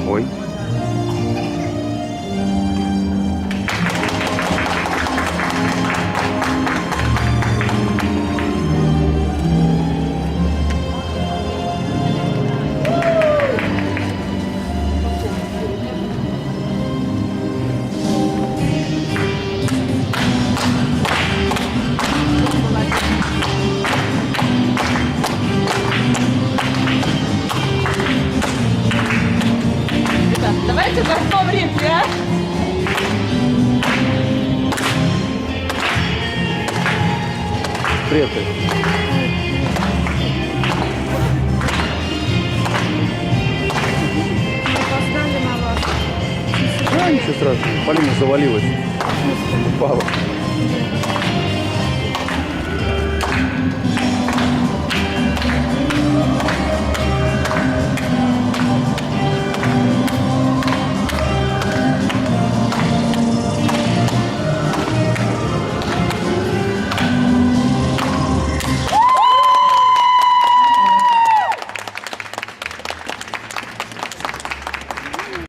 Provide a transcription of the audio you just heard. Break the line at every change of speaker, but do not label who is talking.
Ой.
Давайте возьмем ритм, а?
Привет.
Опоздали на вас.
А, ничего страшного. Полина завалилась. Упала.